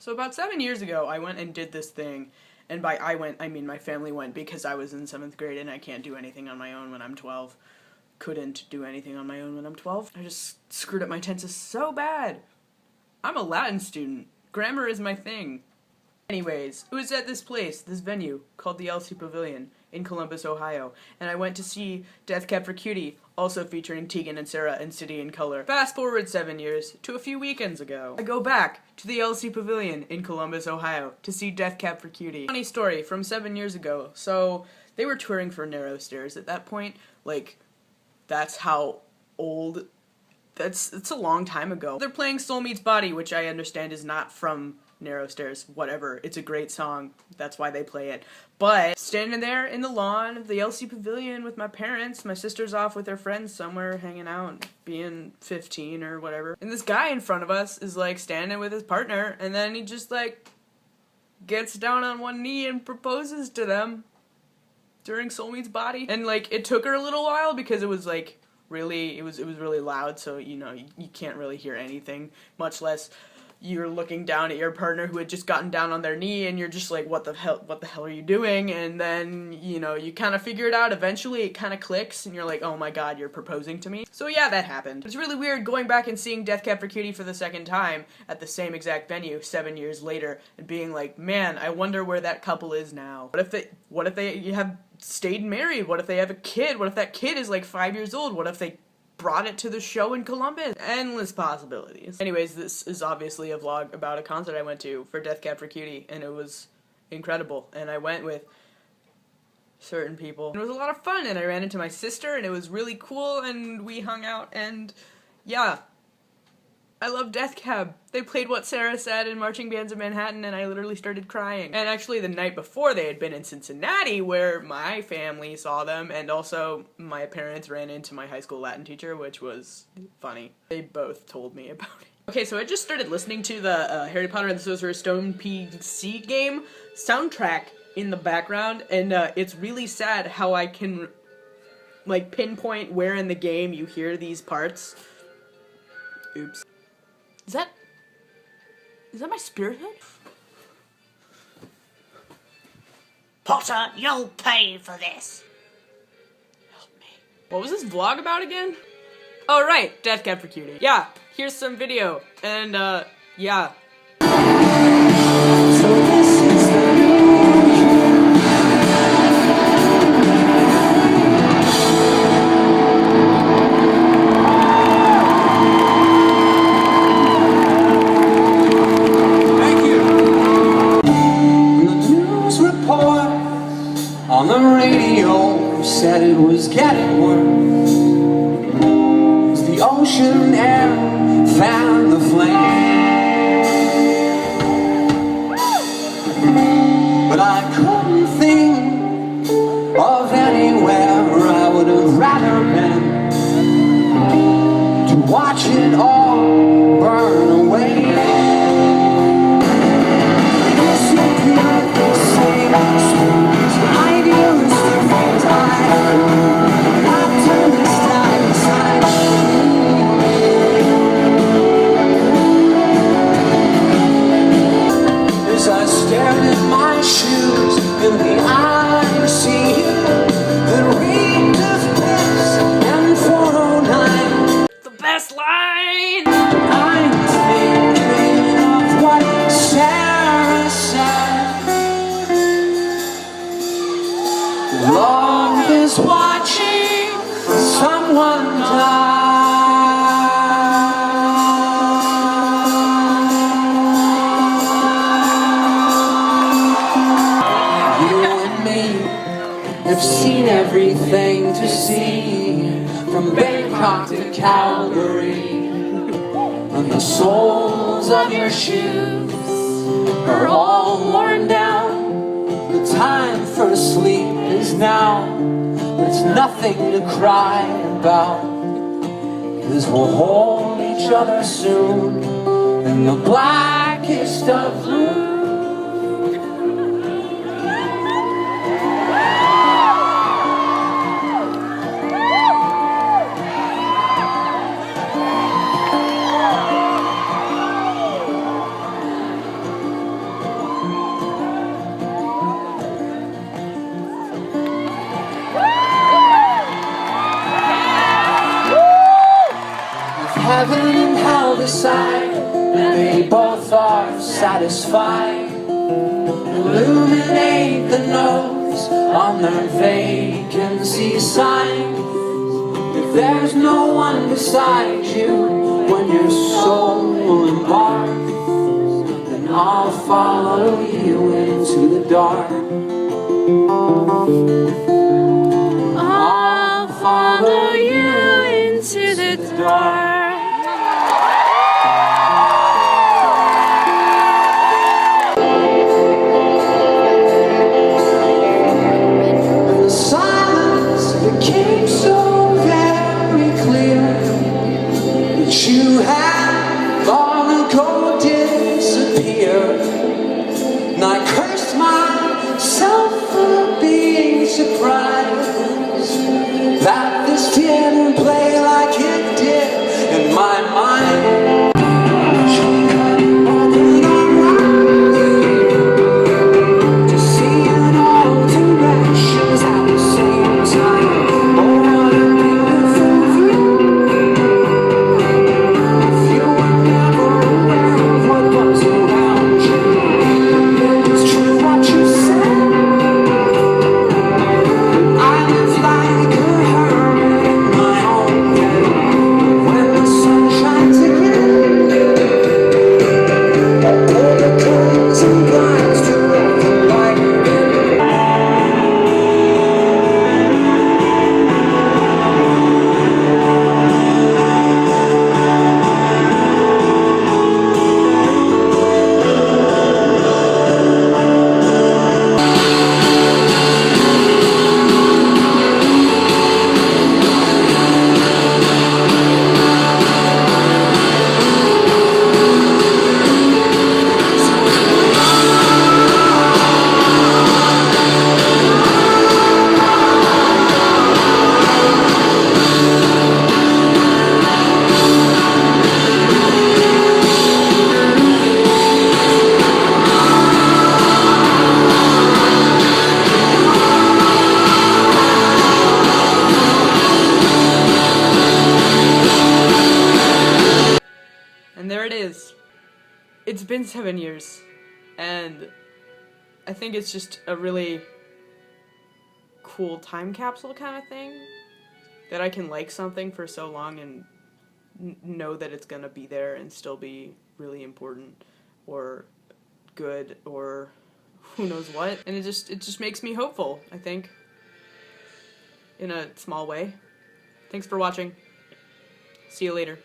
So about 7 years ago, I went and did this thing, and by I went, I mean my family went because I was in 7th grade and I can't do anything on my own when I'm 12. Couldn't do anything on my own when I'm 12. I just screwed up my tenses so bad. I'm a Latin student. Grammar is my thing. Anyways, it was at this place, this venue, called the LC Pavilion in Columbus, Ohio, and I went to see Death Cab for Cutie, also featuring Tegan and Sarah in City and Color. Fast forward 7 years to a few weekends ago. I go back to the LC Pavilion in Columbus, Ohio to see Death Cab for Cutie. Funny story from 7 years ago. So, they were touring for Narrow Stairs at that point. Like, that's how old... It's a long time ago. They're playing Soul Meets Body, which I understand is not from Narrow Stairs, whatever. It's a great song. That's why they play it. But standing there in the lawn of the LC Pavilion with my parents, my sister's off with her friends somewhere hanging out, being 15 or whatever. And this guy in front of us is like standing with his partner, and then he just like gets down on one knee and proposes to them during Soul Meets Body. And like it took her a little while because it was like really, it was really loud, so you know, you can't really hear anything, much less you're looking down at your partner who had just gotten down on their knee and you're just like, what the hell are you doing? And then, you know, you kind of figure it out. Eventually it kind of clicks and you're like, oh my god, you're proposing to me. So yeah, that happened. It's really weird going back and seeing Death Cab for Cutie for the second time at the same exact venue 7 years later and being like, man, I wonder where that couple is now. What if they have stayed married? What if they have a kid? What if that kid is like 5 years old? What if they brought it to the show in Columbus? Endless possibilities. Anyways, this is obviously a vlog about a concert I went to for Death Cab for Cutie, and it was incredible. And I went with certain people. It was a lot of fun, and I ran into my sister, and it was really cool, and we hung out, and yeah. I love Death Cab. They played What Sarah Said in Marching Bands of Manhattan, and I literally started crying. And actually the night before they had been in Cincinnati, where my family saw them, and also my parents ran into my high school Latin teacher, which was funny. They both told me about it. Okay, so I just started listening to the Harry Potter and the Sorcerer's Stone PC game soundtrack in the background, and it's really sad how I can like pinpoint where in the game you hear these parts. Oops. Is that my spirit head? Potter, you'll pay for this. Help me. What was this vlog about again? Oh right, Death Cab for Cutie. Yeah, here's some video, and yeah. So this is the on the radio said it was getting worse as the ocean air fanned the flame. But I couldn't think of anywhere I would have rather been to watch it all burn away. Love is watching someone die. You and me have seen everything to see, from Bangkok to Calgary, and the soles of your shoes are all worn down. The time for sleep is now. There's nothing to cry about, 'cause we'll hold each other soon in the blackest of blues. are satisfied. Illuminate the notes on their vacancy signs. If there's no one beside you when your soul embarks, then I'll follow you into the dark. I'll follow you into the dark. You had long ago disappeared, and I cursed myself for being surprised that this didn't play like it did in my mind. To see in all directions at the same time. Oh, what a beautiful view. And there it is. It's been 7 years, and I think it's just a really cool time capsule kind of thing, that I can like something for so long and know that it's gonna be there and still be really important or good or who knows what. And it just makes me hopeful, I think, in a small way. Thanks for watching. See you later.